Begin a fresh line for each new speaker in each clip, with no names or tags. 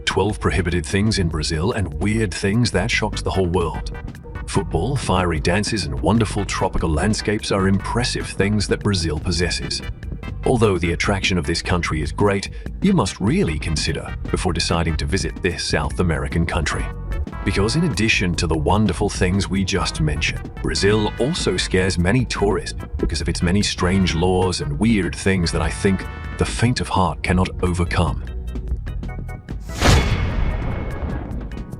12 prohibited things in Brazil and weird things that shocked the whole world. Football, fiery dances, and wonderful tropical landscapes are impressive things that Brazil possesses. Although the attraction of this country is great, you must really consider before deciding to visit this South American country. Because in addition to the wonderful things we just mentioned, Brazil also scares many tourists because of its many strange laws and weird things that I think the faint of heart cannot overcome.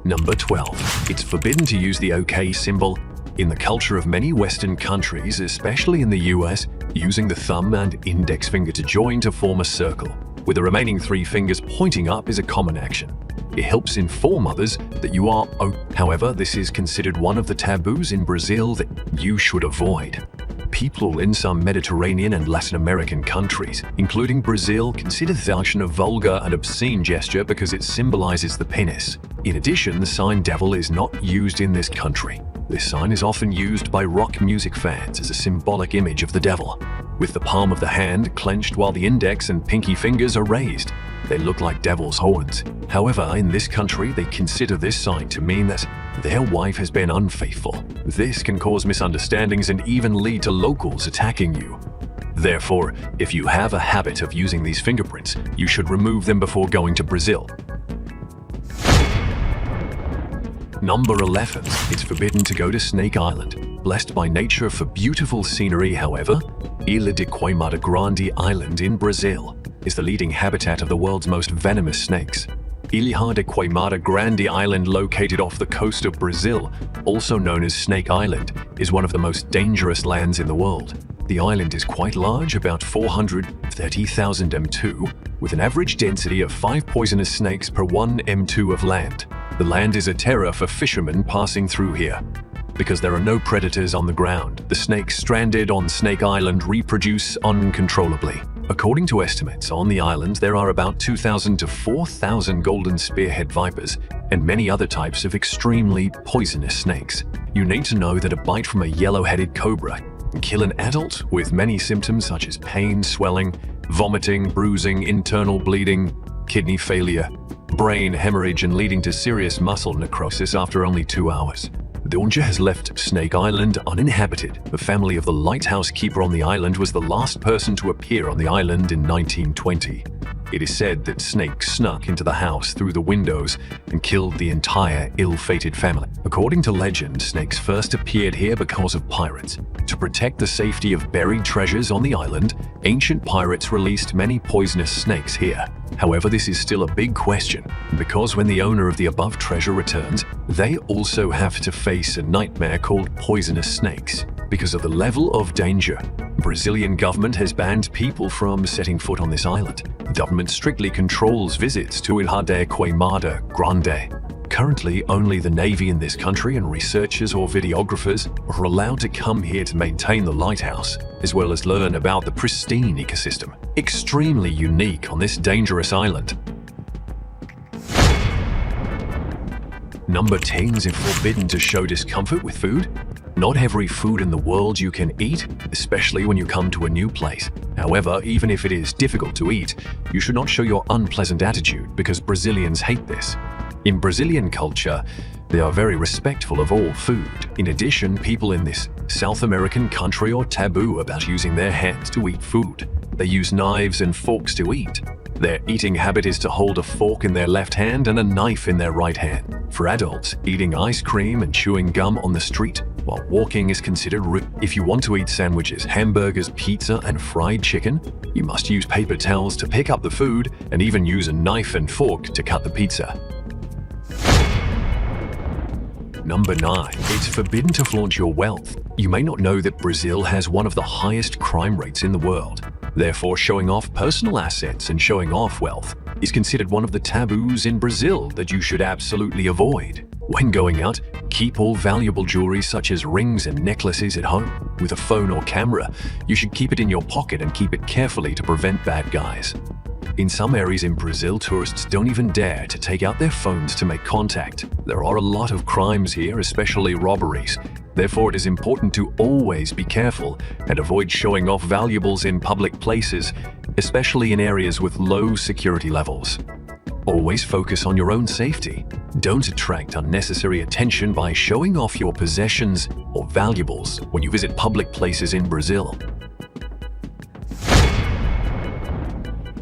Number 12. It's forbidden to use the OK symbol. In the culture of many Western countries, especially in the US, using the thumb and index finger to join to form a circle, with the remaining 3 fingers pointing up, is a common action. It helps inform others that you are OK. However, this is considered one of the taboos in Brazil that you should avoid. People in some Mediterranean and Latin American countries, including Brazil, consider the action a vulgar and obscene gesture because it symbolizes the penis. In addition, the sign devil is not used in this country. This sign is often used by rock music fans as a symbolic image of the devil, with the palm of the hand clenched while the index and pinky fingers are raised. They look like devil's horns. However, in this country, they consider this sign to mean that their wife has been unfaithful. This can cause misunderstandings and even lead to locals attacking you. Therefore, if you have a habit of using these fingerprints, you should remove them before going to Brazil. Number 11. It's forbidden to go to Snake Island. Blessed by nature for beautiful scenery, however, Ilha de Queimada Grande Island in Brazil is the leading habitat of the world's most venomous snakes. Ilha de Queimada Grande Island, located off the coast of Brazil, also known as Snake Island, is one of the most dangerous lands in the world. The island is quite large, about 430,000 m2, with an average density of 5 poisonous snakes per 1 m2 of land. The land is a terror for fishermen passing through here. Because there are no predators on the ground, the snakes stranded on Snake Island reproduce uncontrollably. According to estimates, on the island there are about 2,000 to 4,000 golden spearhead vipers and many other types of extremely poisonous snakes. You need to know that a bite from a yellow-headed cobra can kill an adult with many symptoms such as pain, swelling, vomiting, bruising, internal bleeding, kidney failure, brain hemorrhage, and leading to serious muscle necrosis after only 2 hours. Danger has left Snake Island uninhabited. The family of the lighthouse keeper on the island was the last person to appear on the island in 1920. It is said that snakes snuck into the house through the windows and killed the entire ill-fated family. According to legend, snakes first appeared here because of pirates. To protect the safety of buried treasures on the island, ancient pirates released many poisonous snakes here. However, this is still a big question, because when the owner of the above treasure returns, they also have to face a nightmare called poisonous snakes. Because of the level of danger, the Brazilian government has banned people from setting foot on this island. The government strictly controls visits to Ilha de Queimada Grande. Currently, only the Navy in this country and researchers or videographers are allowed to come here to maintain the lighthouse, as well as learn about the pristine ecosystem, extremely unique on this dangerous island. Number 10. Is it forbidden to show discomfort with food? Not every food in the world you can eat, especially when you come to a new place. However, even if it is difficult to eat, you should not show your unpleasant attitude because Brazilians hate this. In Brazilian culture, they are very respectful of all food. In addition, people in this South American country are taboo about using their hands to eat food. They use knives and forks to eat. Their eating habit is to hold a fork in their left hand and a knife in their right hand. For adults, eating ice cream and chewing gum on the street while walking is considered rude. If you want to eat sandwiches, hamburgers, pizza, and fried chicken, you must use paper towels to pick up the food and even use a knife and fork to cut the pizza. Number 9. It's forbidden to flaunt your wealth. You may not know that Brazil has one of the highest crime rates in the world. Therefore, showing off personal assets and showing off wealth is considered one of the taboos in Brazil that you should absolutely avoid. When going out, keep all valuable jewelry such as rings and necklaces at home. With a phone or camera, you should keep it in your pocket and keep it carefully to prevent bad guys. In some areas in Brazil, tourists don't even dare to take out their phones to make contact. There are a lot of crimes here, especially robberies. Therefore, it is important to always be careful and avoid showing off valuables in public places, especially in areas with low security levels. Always focus on your own safety. Don't attract unnecessary attention by showing off your possessions or valuables when you visit public places in Brazil.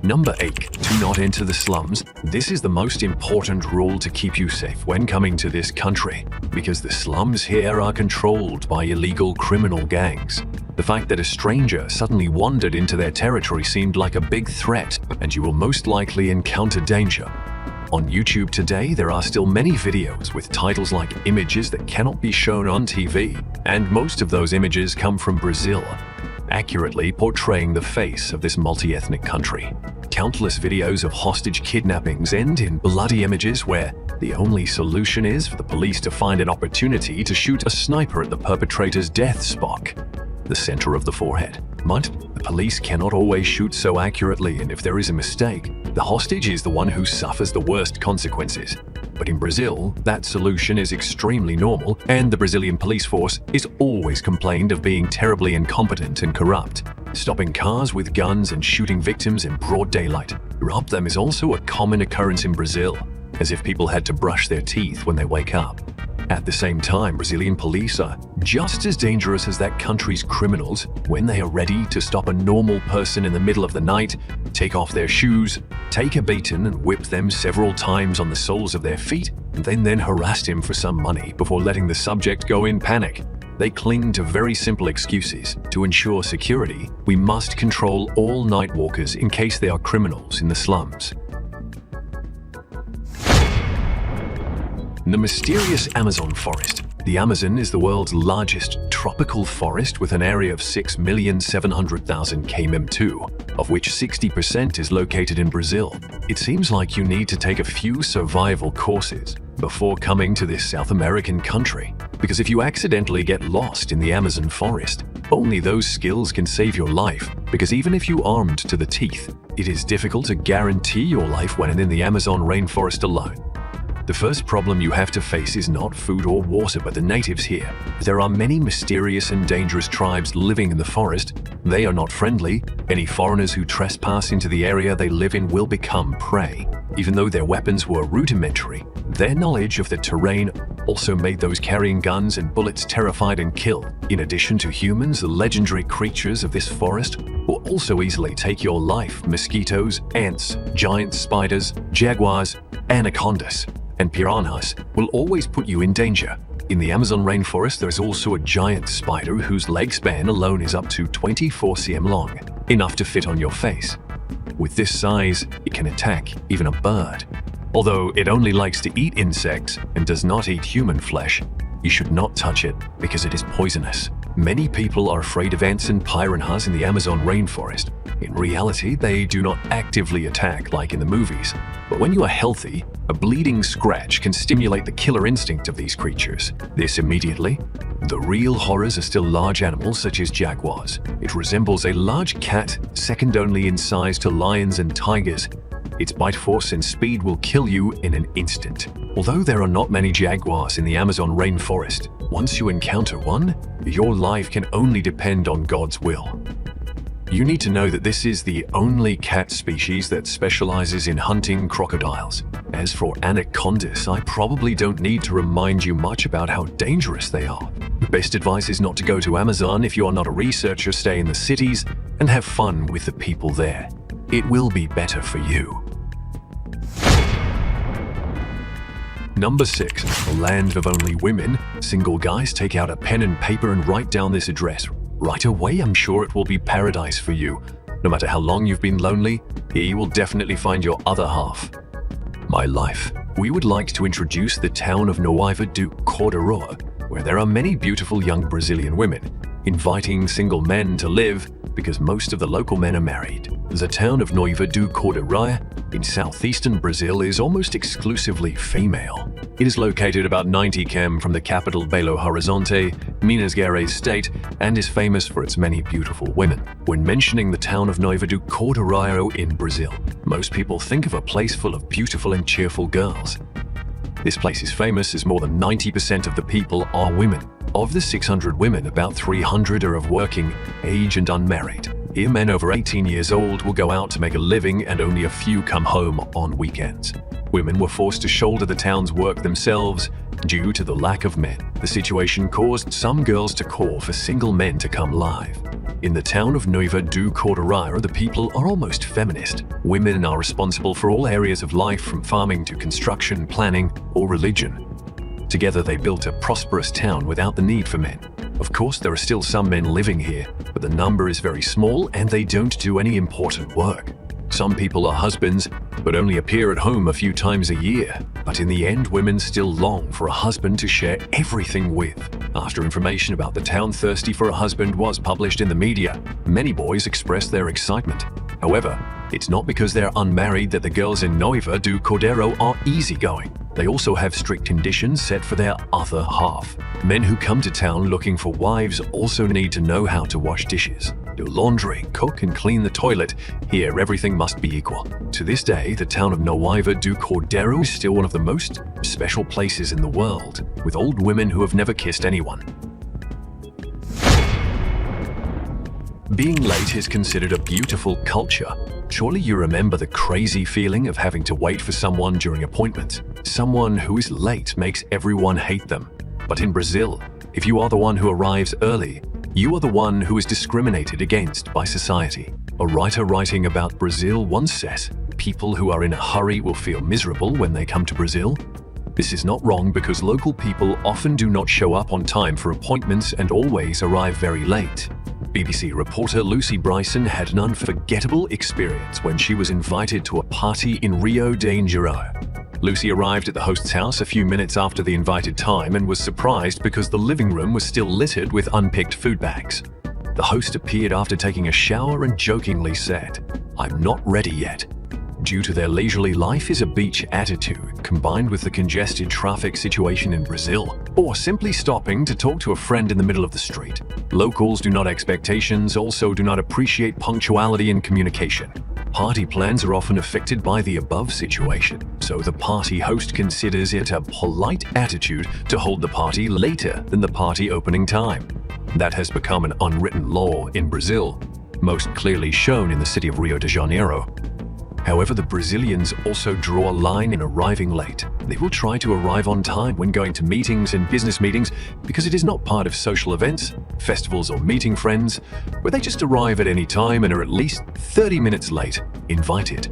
Number 8. Do not enter the slums. This is the most important rule to keep you safe when coming to this country, because the slums here are controlled by illegal criminal gangs. The fact that a stranger suddenly wandered into their territory seemed like a big threat, and you will most likely encounter danger. On YouTube today, there are still many videos with titles like "Images that cannot be shown on TV," and most of those images come from Brazil, accurately portraying the face of this multi-ethnic country. Countless videos of hostage kidnappings end in bloody images where the only solution is for the police to find an opportunity to shoot a sniper at the perpetrator's death spot, the center of the forehead. But the police cannot always shoot so accurately, and if there is a mistake, the hostage is the one who suffers the worst consequences. But in Brazil, that solution is extremely normal, and the Brazilian police force is always complained of being terribly incompetent and corrupt. Stopping cars with guns and shooting victims in broad daylight. Rob them is also a common occurrence in Brazil, as if people had to brush their teeth when they wake up. At the same time, Brazilian police are just as dangerous as that country's criminals when they are ready to stop a normal person in the middle of the night, take off their shoes, take a beating and whip them several times on the soles of their feet, and then harass him for some money before letting the subject go in panic. They cling to very simple excuses. To ensure security, we must control all night walkers in case they are criminals in the slums. The mysterious Amazon forest. The Amazon is the world's largest tropical forest with an area of 6,700,000 km², of which 60% is located in Brazil. It seems like you need to take a few survival courses before coming to this South American country, because if you accidentally get lost in the Amazon forest, only those skills can save your life, because even if you armed to the teeth, it is difficult to guarantee your life when in the Amazon rainforest alone. The first problem you have to face is not food or water, but the natives here. There are many mysterious and dangerous tribes living in the forest. They are not friendly. Any foreigners who trespass into the area they live in will become prey. Even though their weapons were rudimentary, their knowledge of the terrain also made those carrying guns and bullets terrified and killed. In addition to humans, the legendary creatures of this forest will also easily take your life. Mosquitoes, ants, giant spiders, jaguars, anacondas, and piranhas will always put you in danger. In the Amazon rainforest, there is also a giant spider whose leg span alone is up to 24 cm long, enough to fit on your face. With this size, it can attack even a bird. Although it only likes to eat insects and does not eat human flesh, you should not touch it because it is poisonous. Many people are afraid of ants and piranhas in the Amazon rainforest. In reality, they do not actively attack like in the movies. But when you are healthy, a bleeding scratch can stimulate the killer instinct of these creatures. This immediately. The real horrors are still large animals such as jaguars. It resembles a large cat, second only in size to lions and tigers. Its bite force and speed will kill you in an instant. Although there are not many jaguars in the Amazon rainforest, once you encounter one, your life can only depend on God's will. You need to know that this is the only cat species that specializes in hunting crocodiles. As for anacondas, I probably don't need to remind you much about how dangerous they are. The best advice is not to go to Amazon if you are not a researcher. Stay in the cities and have fun with the people there. It will be better for you. Number 6. A land of only women. Single guys, take out a pen and paper and write down this address. Right away, I'm sure it will be paradise for you. No matter how long you've been lonely, here you will definitely find your other half. My life. We would like to introduce the town of Noiva do Corderoa, where there are many beautiful young Brazilian women, inviting single men to live because most of the local men are married. The town of Noiva do Corderoa in southeastern Brazil is almost exclusively female. It is located about 90 km from the capital Belo Horizonte, Minas Gerais state, and is famous for its many beautiful women. When mentioning the town of Noiva do Corderoa in Brazil, most people think of a place full of beautiful and cheerful girls. This place is famous as more than 90% of the people are women. Of the 600 women, about 300 are of working age and unmarried. Here, men over 18 years old will go out to make a living and only a few come home on weekends. Women were forced to shoulder the town's work themselves due to the lack of men. The situation caused some girls to call for single men to come live. In the town of Nova do Cordillera, the people are almost feminist. Women are responsible for all areas of life, from farming to construction, planning, or religion. Together they built a prosperous town without the need for men. Of course, there are still some men living here, but the number is very small and they don't do any important work. Some people are husbands, but only appear at home a few times a year. But in the end, women still long for a husband to share everything with. After information about the town thirsty for a husband was published in the media, many boys expressed their excitement. However, it's not because they're unmarried that the girls in Nova do Cordero are easygoing. They also have strict conditions set for their other half. Men who come to town looking for wives also need to know how to wash dishes, do laundry, cook, and clean the toilet. Here, everything must be equal. To this day, the town of Nova do Cordero is still one of the most special places in the world, with old women who have never kissed anyone. Being late is considered a beautiful culture. Surely you remember the crazy feeling of having to wait for someone during appointments. Someone who is late makes everyone hate them. But in Brazil, if you are the one who arrives early, you are the one who is discriminated against by society. A writer writing about Brazil once says, "People who are in a hurry will feel miserable when they come to Brazil." This is not wrong because local people often do not show up on time for appointments and always arrive very late. BBC reporter Lucy Bryson had an unforgettable experience when she was invited to a party in Rio de Janeiro. Lucy arrived at the host's house a few minutes after the invited time and was surprised because the living room was still littered with unpicked food bags. The host appeared after taking a shower and jokingly said, "I'm not ready yet." Due to their leisurely life is a beach attitude, combined with the congested traffic situation in Brazil, or simply stopping to talk to a friend in the middle of the street. Locals do not expectations, also do not appreciate punctuality and communication. Party plans are often affected by the above situation, so the party host considers it a polite attitude to hold the party later than the party opening time. That has become an unwritten law in Brazil, most clearly shown in the city of Rio de Janeiro. However, the Brazilians also draw a line in arriving late. They will try to arrive on time when going to meetings and business meetings because it is not part of social events, festivals, or meeting friends, where they just arrive at any time and are at least 30 minutes late, invited.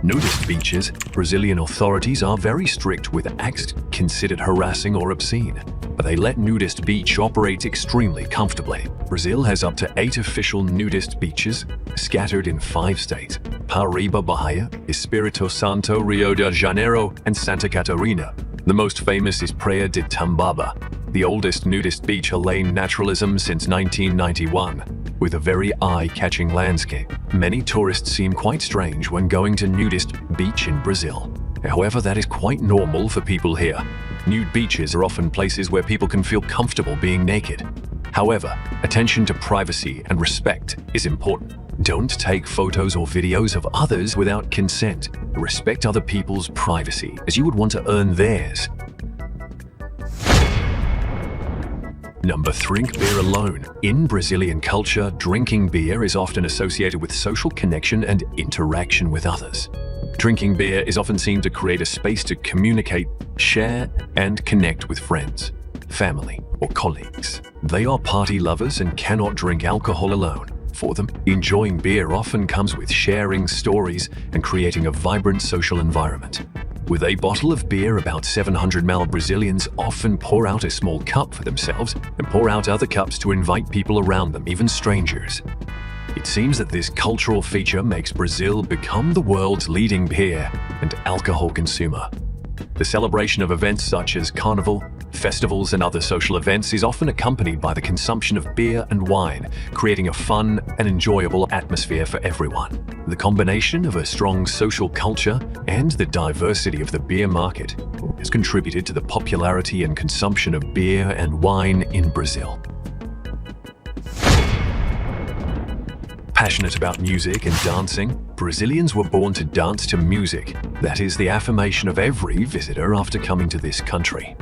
Nudist beaches. Brazilian authorities are very strict with acts considered harassing or obscene, but they let nudist beach operate extremely comfortably. Brazil has up to 8 official nudist beaches scattered in 5 states: Paraíba, Bahia, Espírito Santo, Rio de Janeiro, and Santa Catarina. The most famous is Praia de Tambaba, the oldest nudist beach Alain Naturalism since 1991, with a very eye-catching landscape. Many tourists seem quite strange when going to nudist beach in Brazil. However, that is quite normal for people here. Nude beaches are often places where people can feel comfortable being naked. However, attention to privacy and respect is important. Don't take photos or videos of others without consent. Respect other people's privacy, as you would want to earn theirs. Number 3. Drink beer alone. In Brazilian culture, drinking beer is often associated with social connection and interaction with others. Drinking beer is often seen to create a space to communicate, share, and connect with friends, family, or colleagues. They are party lovers and cannot drink alcohol alone. For them, enjoying beer often comes with sharing stories and creating a vibrant social environment. With a bottle of beer, about 700 ml, Brazilians often pour out a small cup for themselves and pour out other cups to invite people around them, even strangers. It seems that this cultural feature makes Brazil become the world's leading beer and alcohol consumer. The celebration of events such as carnival, festivals, and other social events is often accompanied by the consumption of beer and wine, creating a fun and enjoyable atmosphere for everyone. The combination of a strong social culture and the diversity of the beer market has contributed to the popularity and consumption of beer and wine in Brazil. Passionate about music and dancing, Brazilians were born to dance to music. That is the affirmation of every visitor after coming to this country.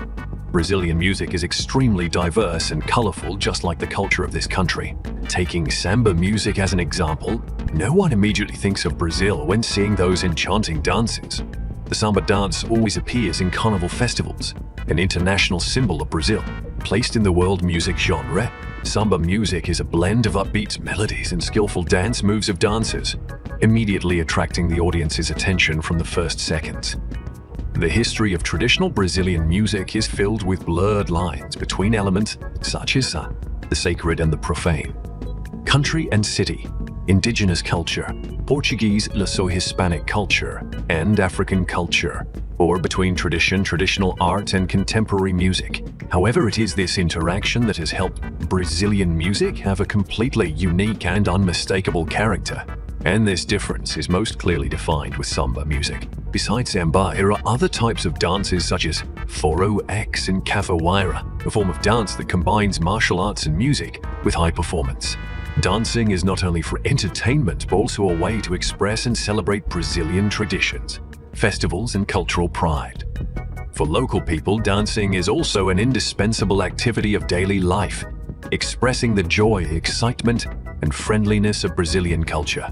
Brazilian music is extremely diverse and colorful, just like the culture of this country. Taking samba music as an example, no one immediately thinks of Brazil when seeing those enchanting dances. The samba dance always appears in carnival festivals, an international symbol of Brazil. Placed in the world music genre, samba music is a blend of upbeat melodies and skillful dance moves of dancers, immediately attracting the audience's attention from the first seconds. The history of traditional Brazilian music is filled with blurred lines between elements such as the sacred and the profane. Country and city, indigenous culture, Portuguese Luso-Hispanic culture, and African culture, or between traditional art and contemporary music. However, it is this interaction that has helped Brazilian music have a completely unique and unmistakable character. And this difference is most clearly defined with samba music. Besides samba, there are other types of dances such as Foro X and Capoeira, a form of dance that combines martial arts and music with high performance. Dancing is not only for entertainment, but also a way to express and celebrate Brazilian traditions, festivals, and cultural pride. For local people, dancing is also an indispensable activity of daily life, expressing the joy, excitement, and friendliness of Brazilian culture.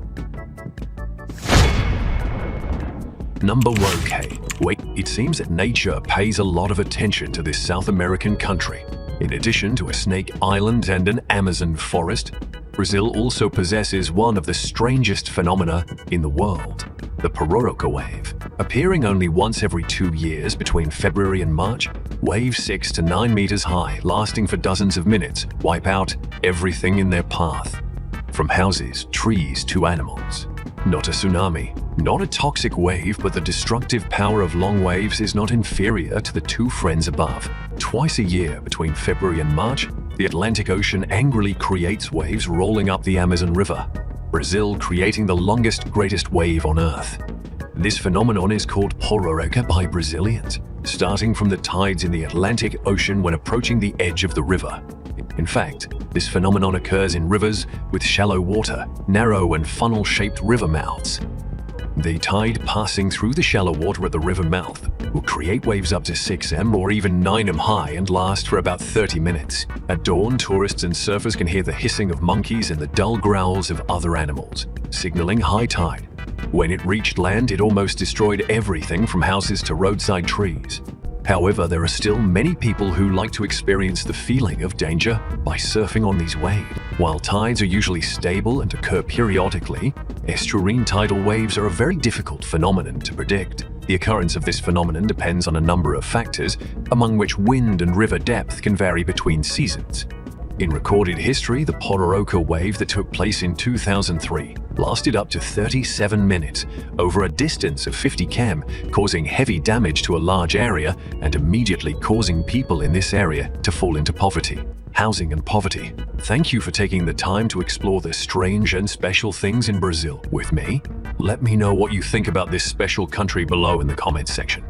Number 1K. Wait, it seems that nature pays a lot of attention to this South American country. In addition to a snake island and an Amazon forest, Brazil also possesses one of the strangest phenomena in the world, the Pororoca wave. Appearing only once every 2 years between February and March, waves 6 to 9 meters high, lasting for dozens of minutes, wipe out everything in their path, from houses, trees, to animals. Not a tsunami, not a toxic wave, but the destructive power of long waves is not inferior to the two friends above. Twice a year, between February and March, the Atlantic Ocean angrily creates waves rolling up the Amazon River, Brazil creating the longest, greatest wave on Earth. This phenomenon is called Pororoca by Brazilians, starting from the tides in the Atlantic Ocean when approaching the edge of the river. In fact, this phenomenon occurs in rivers with shallow water, narrow and funnel-shaped river mouths. The tide passing through the shallow water at the river mouth will create waves up to 6m or even 9m high and last for about 30 minutes. At dawn, tourists and surfers can hear the hissing of monkeys and the dull growls of other animals, signaling high tide. When it reached land, it almost destroyed everything from houses to roadside trees. However, there are still many people who like to experience the feeling of danger by surfing on these waves. While tides are usually stable and occur periodically, estuarine tidal waves are a very difficult phenomenon to predict. The occurrence of this phenomenon depends on a number of factors, among which wind and river depth can vary between seasons. In recorded history, the Pororoca wave that took place in 2003 lasted up to 37 minutes over a distance of 50 km, causing heavy damage to a large area and immediately causing people in this area to fall into poverty, housing and poverty. Thank you for taking the time to explore the strange and special things in Brazil with me. Let me know what you think about this special country below in the comments section.